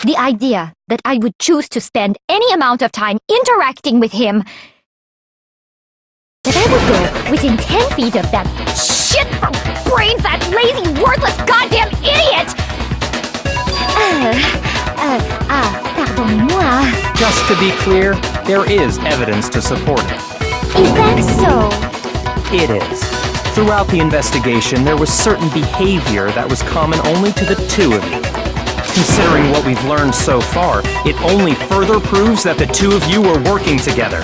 The idea that I would choose to spend any amount of time interacting with him, that I would go within 10 feet of that shit-for-brains, that lazy, worthless goddamn idiot! Pardonnez-moi. Just to be clear, there is evidence to support it. Is that so? It is. Throughout the investigation, there was certain behavior that was common only to the two of you. Considering what we've learned so far, it only further proves that the two of you were working together.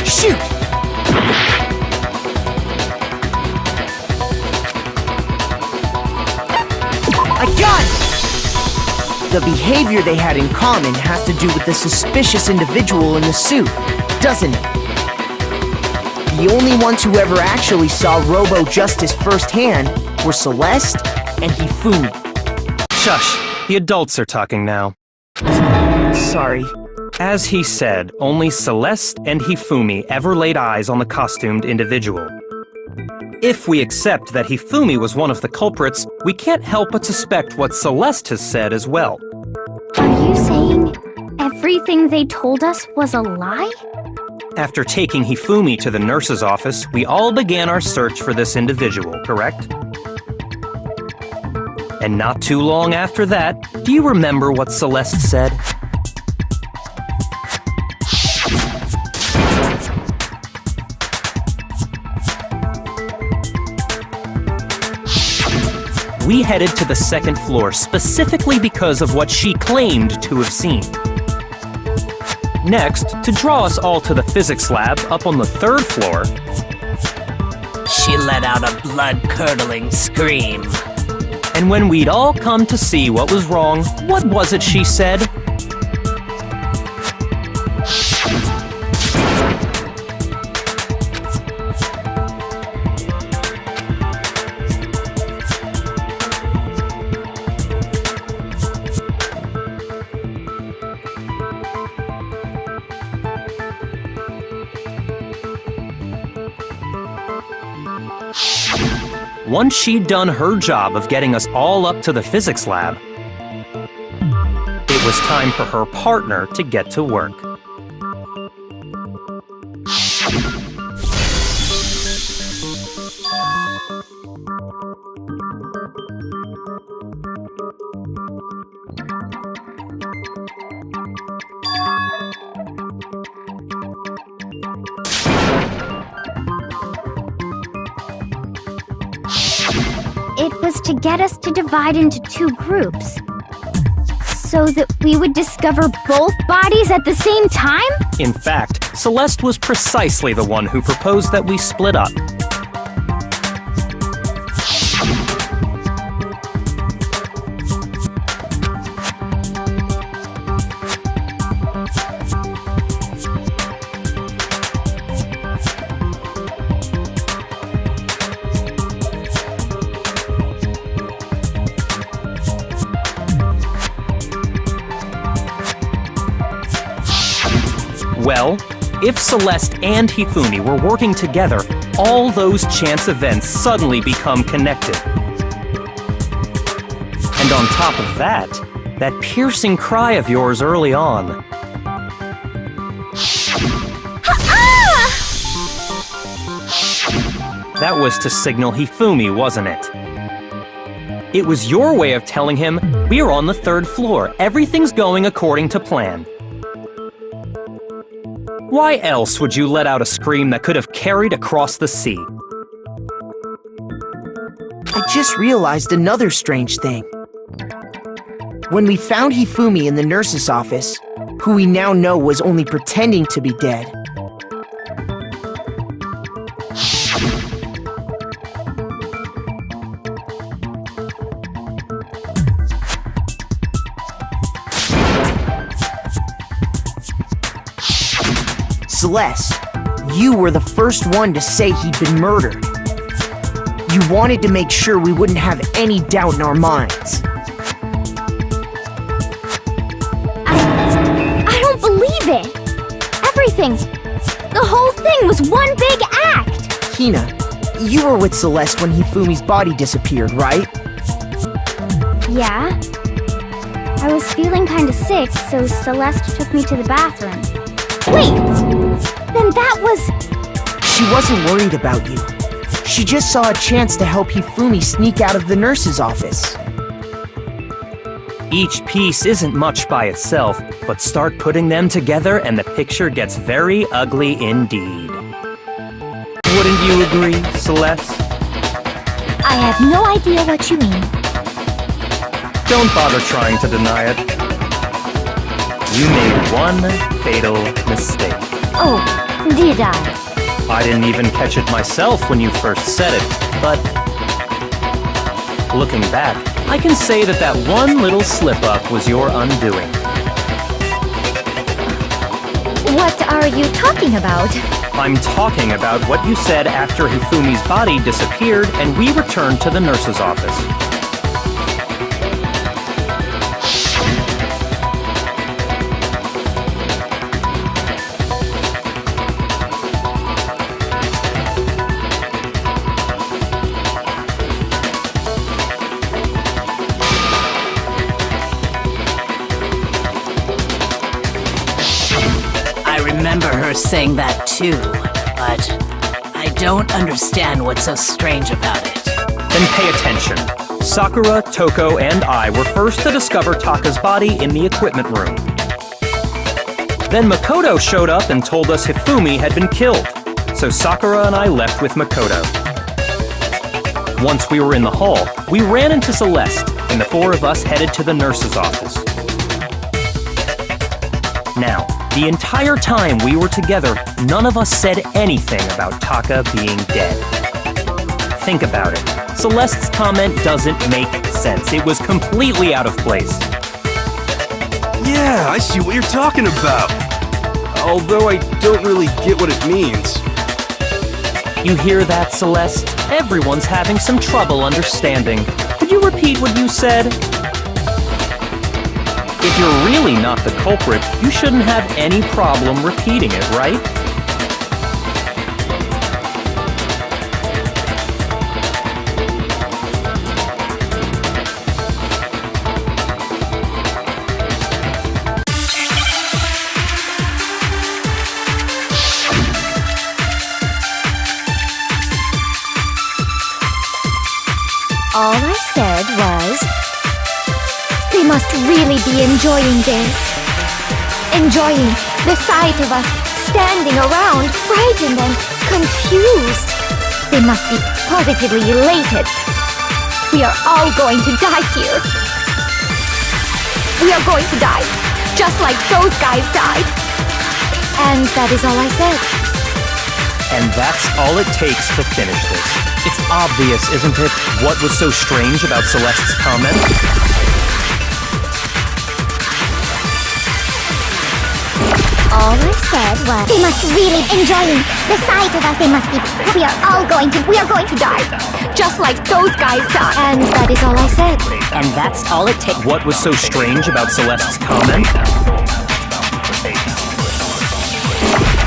Shoot! I got it! The behavior they had in common has to do with the suspicious individual in the suit, doesn't it? The only ones who ever actually saw Robo-Justice firsthand were Celeste and Hifumi. Shush, the adults are talking now. Sorry. As he said, only Celeste and Hifumi ever laid eyes on the costumed individual. If we accept that Hifumi was one of the culprits, we can't help but suspect what Celeste has said as well. Are you saying everything they told us was a lie? After taking Hifumi to the nurse's office, we all began our search for this individual, correct? And not too long after that, do you remember what Celeste said? We headed to the second floor specifically because of what she claimed to have seen. Next, to draw us all to the physics lab up on the third floor, she let out a blood-curdling scream. And when we'd all come to see what was wrong, what was it she said? Once she'd done her job of getting us all up to the physics lab, it was time for her partner to get to work. It was to get us to divide into two groups, so that we would discover both bodies at the same time? In fact, Celeste was precisely the one who proposed that we split up. Well, if Celeste and Hifumi were working together, all those chance events suddenly become connected. And on top of that, that piercing cry of yours early on. That was to signal Hifumi, wasn't it? It was your way of telling him, we're on the third floor, everything's going according to plan. Why else would you let out a scream that could have carried across the sea? I just realized another strange thing. When we found Hifumi in the nurse's office, who we now know was only pretending to be dead, Celeste, you were the first one to say he'd been murdered. You wanted to make sure we wouldn't have any doubt in our minds. I don't believe it! Everything, the whole thing was one big act! Hina, you were with Celeste when Hifumi's body disappeared, right? Yeah? I was feeling kinda sick, so Celeste took me to the bathroom. Wait! Then that was... She wasn't worried about you. She just saw a chance to help Hifumi sneak out of the nurse's office. Each piece isn't much by itself, but start putting them together and the picture gets very ugly indeed. Wouldn't you agree, Celeste? I have no idea what you mean. Don't bother trying to deny it. You made one fatal mistake. Oh, did I? I didn't even catch it myself when you first said it, but looking back, I can say that that one little slip-up was your undoing. What are you talking about? I'm talking about what you said after Hifumi's body disappeared and we returned to the nurse's office. I remember her saying that too, but I don't understand what's so strange about it. Then pay attention. Sakura, Toko, and I were first to discover Taka's body in the equipment room. Then Makoto showed up and told us Hifumi had been killed, so Sakura and I left with Makoto. Once we were in the hall, we ran into Celeste, and the four of us headed to the nurse's office. Now, the entire time we were together, none of us said anything about Taka being dead. Think about it. Celeste's comment doesn't make sense. It was completely out of place. Yeah, I see what you're talking about. Although I don't really get what it means. You hear that, Celeste? Everyone's having some trouble understanding. Could you repeat what you said? If you're really not the culprit, you shouldn't have any problem repeating it, right? All I said was... They must really be enjoying this. Enjoying the sight of us standing around, frightened and confused. They must be positively elated. We are all going to die here. We are going to die, just like those guys died. And that is all I said. And that's all it takes to finish this. It's obvious, isn't it, what was so strange about Celeste's comment? All I said was... They must really enjoying the sight of us. They must be... We are going to die. Just like those guys died. And that is all I said. And that's all it takes. What was so strange about Celeste's comment?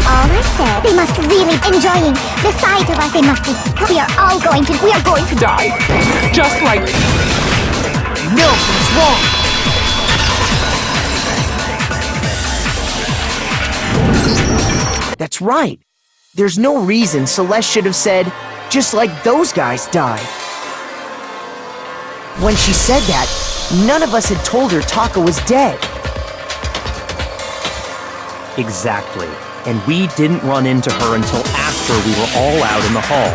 All I said... They must really enjoying the sight of us. They must be... We are going to die. Just like... No, it's wrong! That's right. There's no reason Celeste should have said, just like those guys died. When she said that, none of us had told her Taka was dead. Exactly. And we didn't run into her until after we were all out in the hall.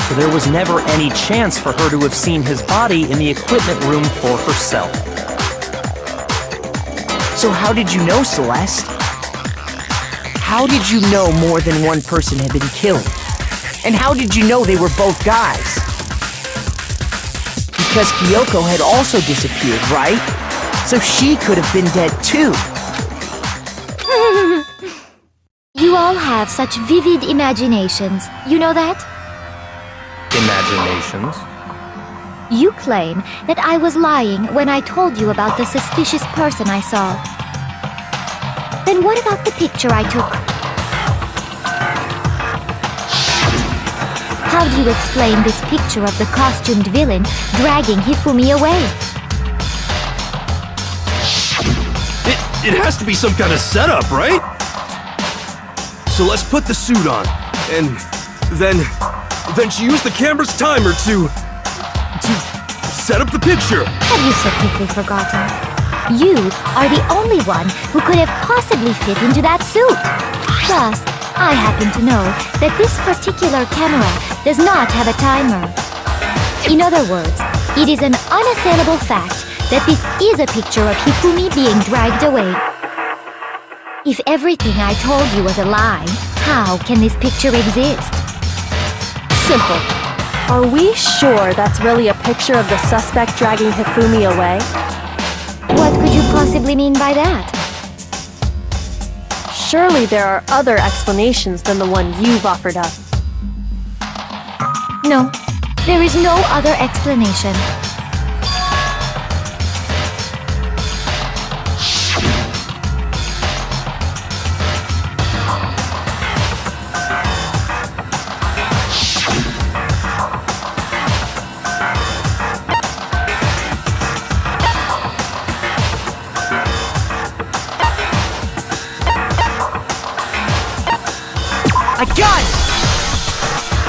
So there was never any chance for her to have seen his body in the equipment room for herself. So how did you know, Celeste? How did you know more than one person had been killed? And how did you know they were both guys? Because Kyoko had also disappeared, right? So she could have been dead too. You all have such vivid imaginations. You know that? Imaginations? You claim that I was lying when I told you about the suspicious person I saw. Then what about the picture I took? How do you explain this picture of the costumed villain dragging Hifumi away? It has to be some kind of setup, right? So let's put the suit on, and then she used the camera's timer to set up the picture. Have you so quickly forgotten? You are the only one who could have possibly fit into that suit. Plus, I happen to know that this particular camera does not have a timer. In other words, it is an unassailable fact that this is a picture of Hifumi being dragged away. If everything I told you was a lie, how can this picture exist? Simple. Are we sure that's really a picture of the suspect dragging Hifumi away? What could you possibly mean by that? Surely there are other explanations than the one you've offered up. No, there is no other explanation. I got it!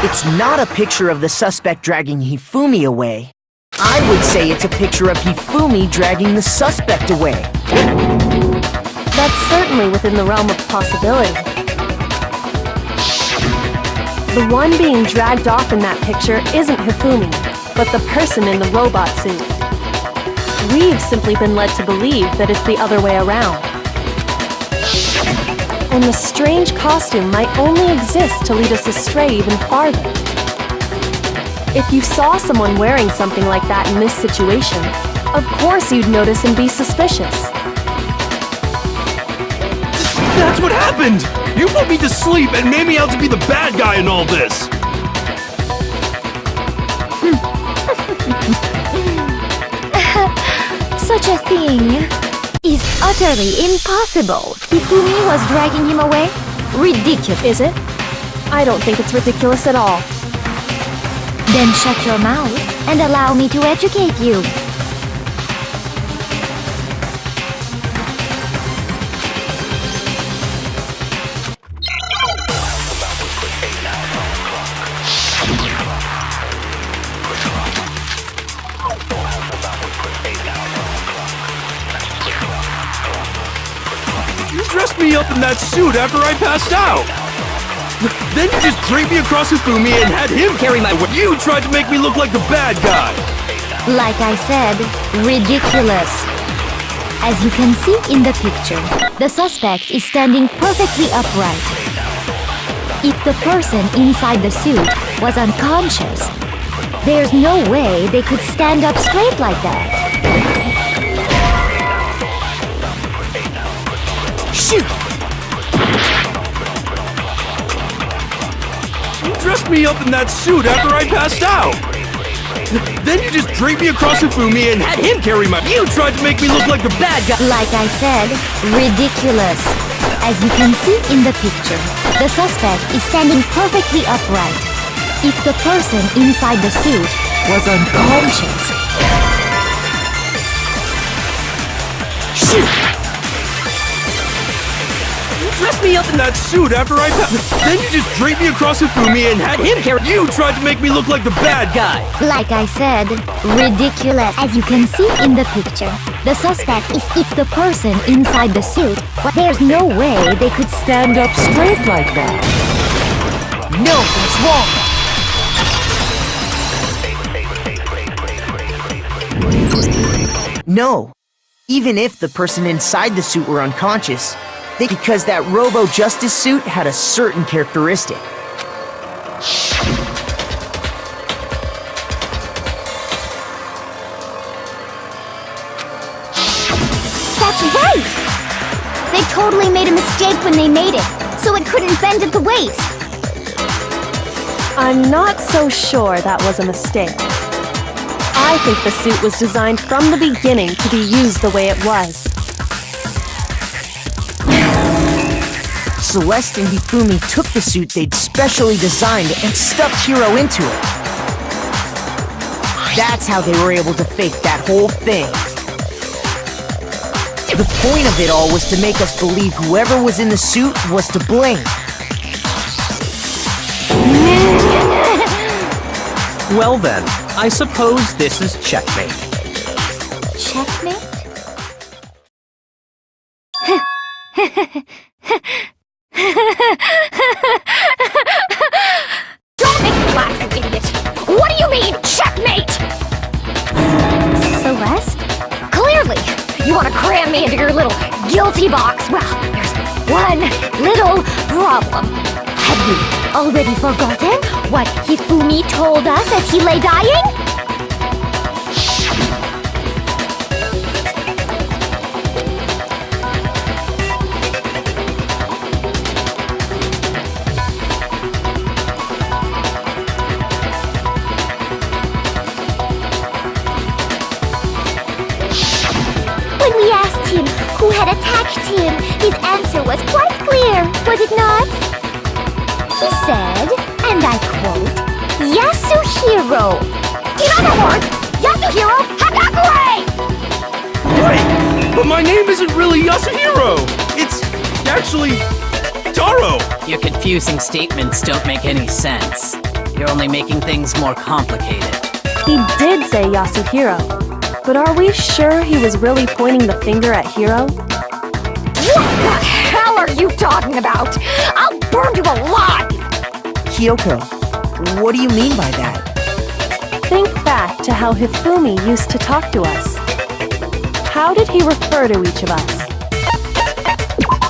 It's not a picture of the suspect dragging Hifumi away. I would say it's a picture of Hifumi dragging the suspect away. That's certainly within the realm of possibility. The one being dragged off in that picture isn't Hifumi, but the person in the robot suit. We've simply been led to believe that it's the other way around. And the strange costume might only exist to lead us astray even farther. If you saw someone wearing something like that in this situation, of course you'd notice and be suspicious. That's what happened! You put me to sleep and made me out to be the bad guy in all this! Such a thing is utterly impossible. Hifumi was dragging him away? Ridiculous. Is it? I don't think it's ridiculous at all. Then shut your mouth and allow me to educate you. You dressed me up in that suit after I passed out! Then you just draped me across Hifumi and had him carry my weight. You tried to make me look like the bad guy! Like I said, ridiculous. As you can see in the picture, the suspect is standing perfectly upright. If the person inside the suit was unconscious, there's no way they could stand up straight like that. Shoot! You dressed me up in that suit after I passed out! Then you just draped me across Hifumi and had him carry my... You tried to make me look like the bad guy! Like I said, ridiculous. As you can see in the picture, the suspect is standing perfectly upright. If the person inside the suit was unconscious... Shoot! You dressed me up in that suit after I passed... Then you just draped me across Hifumi and had him carry... You tried to make me look like the bad guy! Like I said, ridiculous. As you can see in the picture, the suspect is if the person inside the suit, there's no way they could stand up straight like that. No, that's wrong! No. Even if the person inside the suit were unconscious, because that Robo-Justice suit had a certain characteristic. That's right! They totally made a mistake when they made it, so it couldn't bend at the waist. I'm not so sure that was a mistake. I think the suit was designed from the beginning to be used the way it was. Celeste and Hifumi took the suit they'd specially designed and stuffed Hiro into it. That's how they were able to fake that whole thing. The point of it all was to make us believe whoever was in the suit was to blame. Well then, I suppose this is checkmate. Checkmate? Don't make me laugh, you idiot! What do you mean, checkmate? Celeste? Clearly, you want to cram me into your little guilty box. Well, there's one little problem. Have you already forgotten what Hifumi told us as he lay dying? When we asked him who had attacked him, his answer was quite clear, was it not? He said, and I quote, Yasuhiro. In other words, Yasuhiro Hagakure! Right! But my name isn't really Yasuhiro! It's actually Taro! Your confusing statements don't make any sense. You're only making things more complicated. He did say Yasuhiro, but are we sure he was really pointing the finger at Hiro? What the hell are you talking about? I'll burn you alive! Kyoko, what do you mean by that? Think back to how Hifumi used to talk to us. How did he refer to each of us?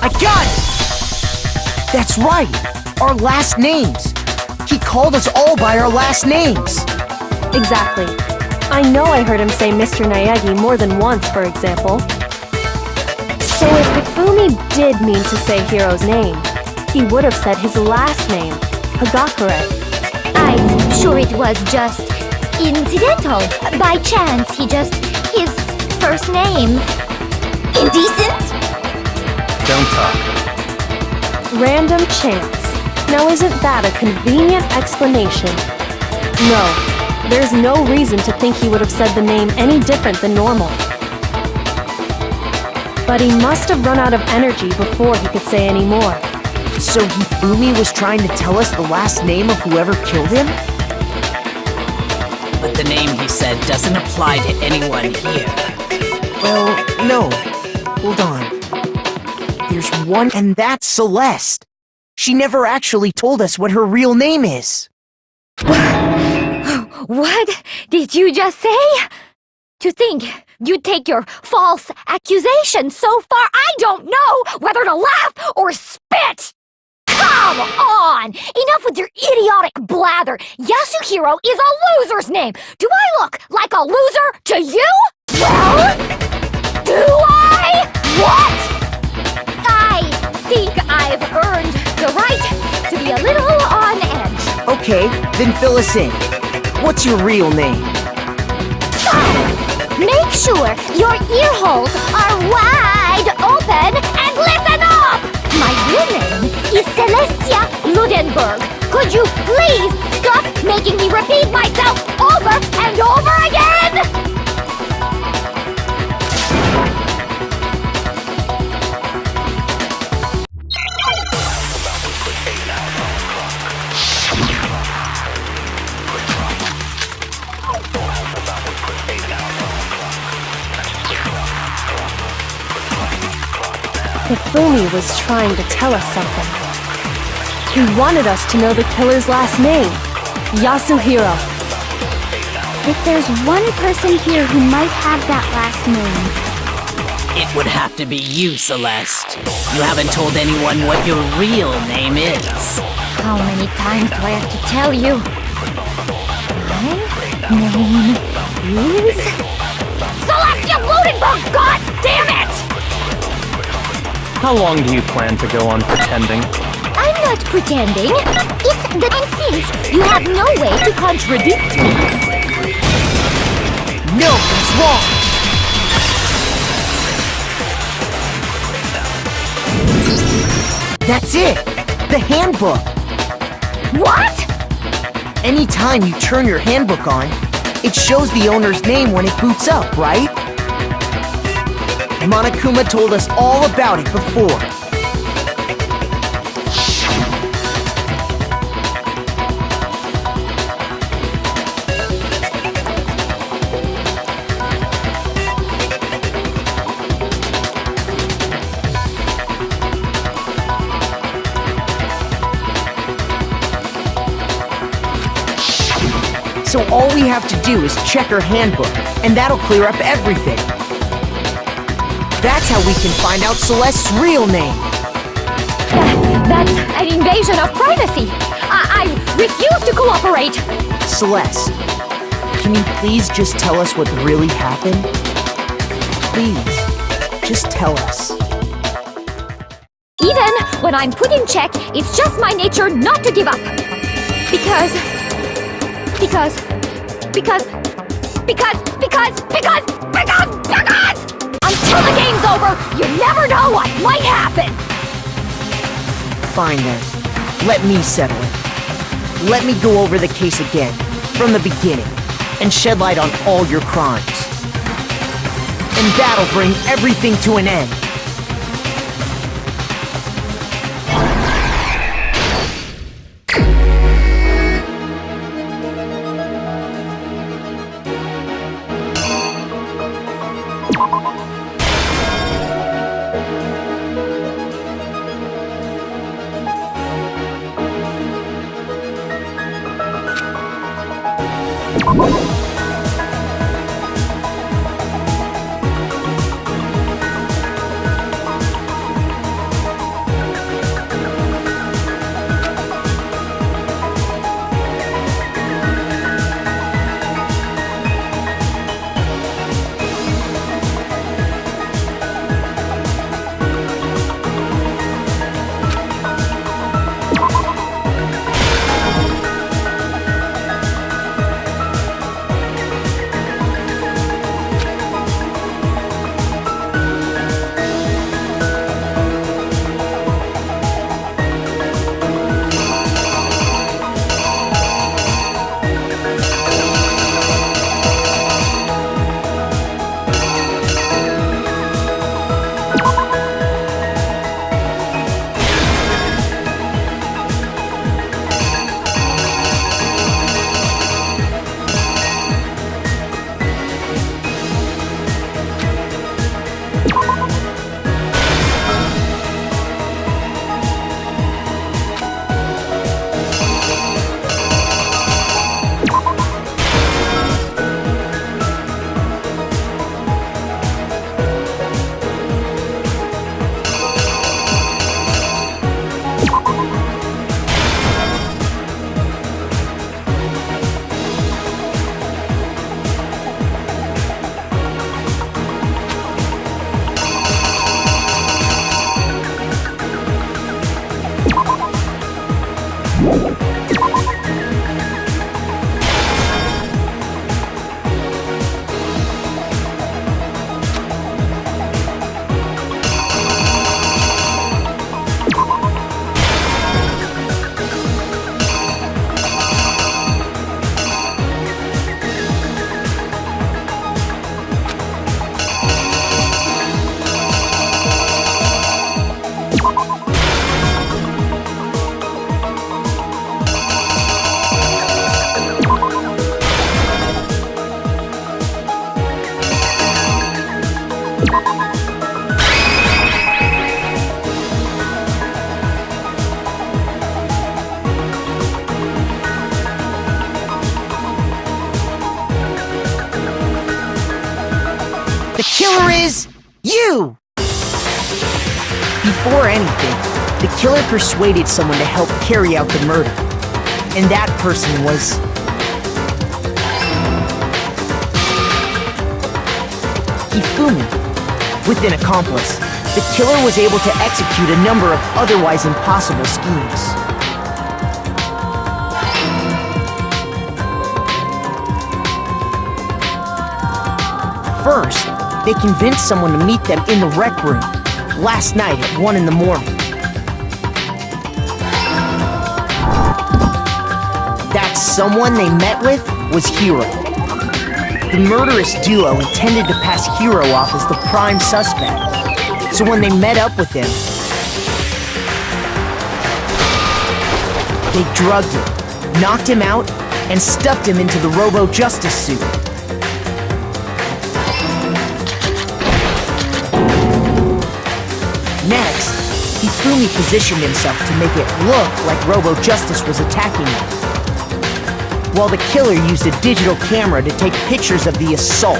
I got it! That's right! Our last names! He called us all by our last names! Exactly. I know I heard him say Mr. Naegi more than once, for example. So if Hifumi did mean to say Hiro's name, he would have said his last name, Hagakure. I'm sure it was just incidental. By chance, his first name. Indecent? Don't talk. Random chance. Now isn't that a convenient explanation? No, there's no reason to think he would have said the name any different than normal. But he must have run out of energy before he could say any more. So Hifumi was trying to tell us the last name of whoever killed him? But the name he said doesn't apply to anyone here. Well, no. Hold on. There's one, and that's Celeste. She never actually told us what her real name is. What did you just say? To think you'd take your false accusation so far, I don't know whether to laugh or spit! Come on! Enough with your idiotic blather! Yasuhiro is a loser's name! Do I look like a loser to you? Well, do I? What? I think I've earned the right to be a little on edge. Okay, then fill us in. What's your real name? Make sure your ear holes are wide open and listen up! My real name is Celestia Ludenberg. Could you please stop making me repeat myself over and over again? Hifumi was trying to tell us something. He wanted us to know the killer's last name, Yasuhiro. If there's one person here who might have that last name, It would have to be you, Celeste. You haven't told anyone what your real name is. how many times do I have to tell you? My name is Celestia Ludenberg! God damn it! How long do you plan to go on pretending? I'm not pretending. It's the and since you have no way to contradict me. No, that's wrong! That's it! The handbook! What? Anytime you turn your handbook on, it shows the owner's name when it boots up, right? Monokuma told us all about it before. So all we have to do is check her handbook, and that'll clear up everything. That's how we can find out Celeste's real name. That's an invasion of privacy. I refuse to cooperate. Celeste, can you please just tell us what really happened? Please, just tell us. Even when I'm put in check, it's just my nature not to give up. Because until the game's over, you never know what might happen. Fine then, let me settle it. Let me go over the case again, from the beginning, and shed light on all your crimes. And that'll bring everything to an end. The killer is you! Before anything, the killer persuaded someone to help carry out the murder. And that person was... Hifumi. With an accomplice, the killer was able to execute a number of otherwise impossible schemes. First, they convinced someone to meet them in the rec room last night at 1 in the morning. That someone they met with was Hiro. The murderous duo intended to pass Hiro off as the prime suspect. So when they met up with him, they drugged him, knocked him out, and stuffed him into the Robo-Justice suit. Next, Hifumi positioned himself to make it look like Robo-Justice was attacking him, while the killer used a digital camera to take pictures of the assault.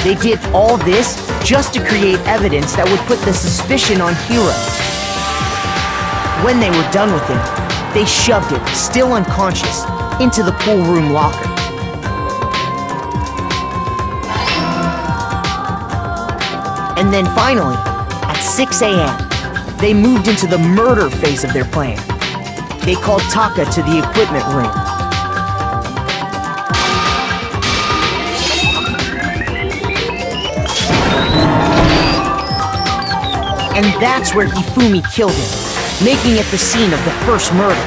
They did all this just to create evidence that would put the suspicion on Hiro. When they were done with him, they shoved him, still unconscious, into the pool room locker. And then finally, at 6 a.m., they moved into the murder phase of their plan. They called Taka to the equipment room. And that's where Hifumi killed him, making it the scene of the first murder.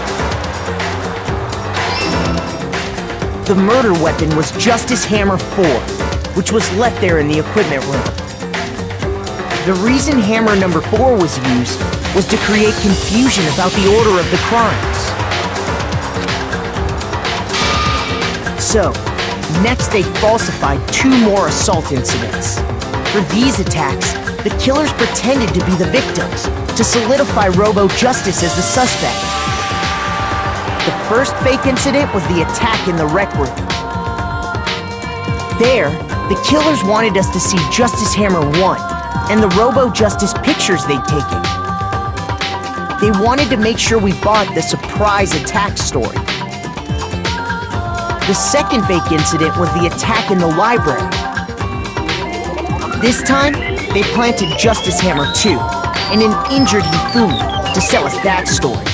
The murder weapon was Justice Hammer 4, which was left there in the equipment room. The reason Hammer number 4 was used was to create confusion about the order of the crimes. So, next they falsified 2 more assault incidents. For these attacks, the killers pretended to be the victims, to solidify Robo-Justice as the suspect. The first fake incident was the attack in the rec room. There, the killers wanted us to see Justice Hammer 1 and the Robo-Justice pictures they'd taken. They wanted to make sure we bought the surprise attack story. The second fake incident was the attack in the library. This time, they planted Justice Hammer 2 and an injured Hifumi to sell us that story.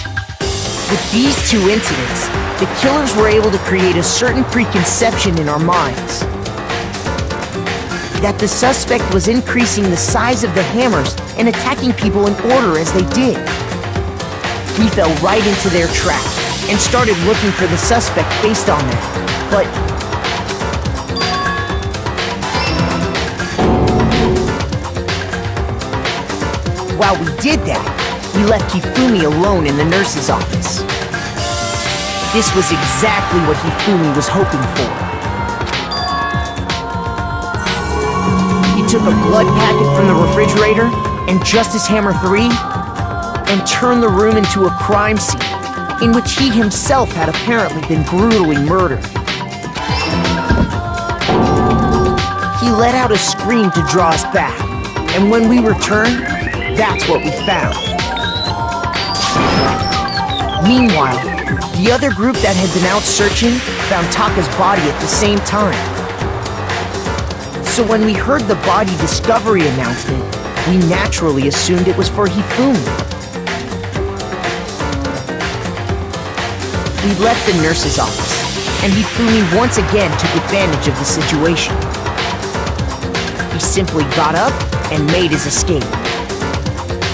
With these 2 incidents, the killers were able to create a certain preconception in our minds that the suspect was increasing the size of the hammers and attacking people in order as they did. We fell right into their trap and started looking for the suspect based on that. But while we did that, we left Hifumi alone in the nurse's office. This was exactly what Hifumi was hoping for. He took a blood packet from the refrigerator and Justice Hammer 3 and turned the room into a crime scene in which he himself had apparently been brutally murdered. He let out a scream to draw us back, and when we returned, that's what we found. Meanwhile, the other group that had been out searching found Taka's body at the same time. So when we heard the body discovery announcement, we naturally assumed it was for Hifumi. We left the nurse's office, and Hifumi once again took advantage of the situation. He simply got up and made his escape.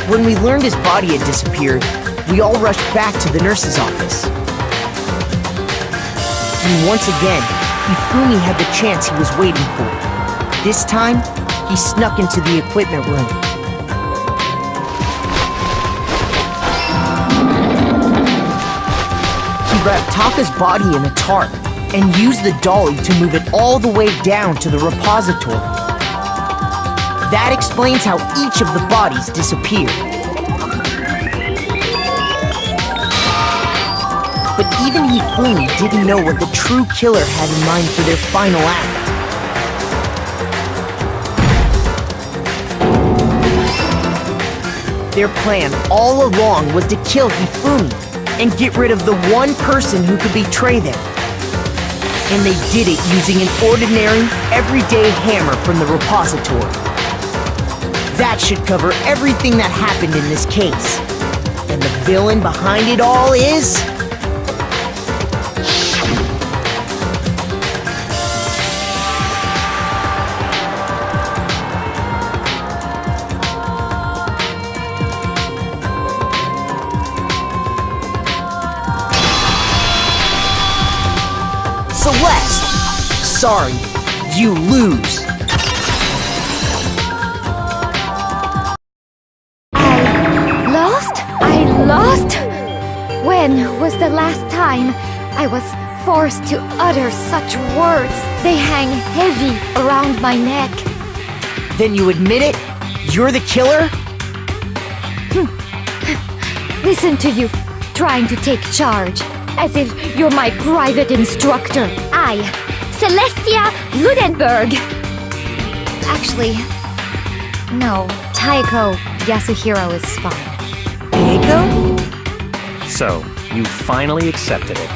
When we learned his body had disappeared, we all rushed back to the nurse's office. And once again, Hifumi had the chance he was waiting for. This time, he snuck into the equipment room. He wrapped Taka's body in a tarp and used the dolly to move it all the way down to the repository. That explains how each of the bodies disappeared. But even Hifumi didn't know what the true killer had in mind for their final act. Their plan all along was to kill Hifumi and get rid of the one person who could betray them. And they did it using an ordinary, everyday hammer from the repository. That should cover everything that happened in this case. And the villain behind it all is... Celeste! Sorry, you lose. I lost? When was the last time I was forced to utter such words? They hang heavy around my neck. Then you admit it? You're the killer? Listen to you, trying to take charge, as if you're my private instructor. I, Celestia Ludenberg. Actually, no, Taiko Yasuhiro is fine. Taiko? So, you finally accepted it.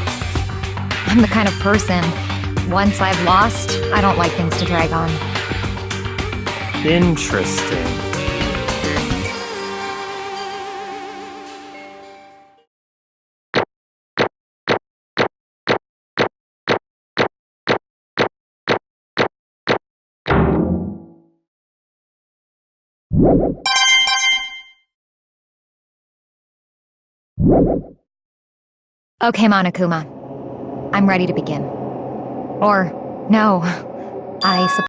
I'm the kind of person, once I've lost, I don't like things to drag on. Interesting. Okay, Monokuma. I'm ready to begin. Or, no, I suppose.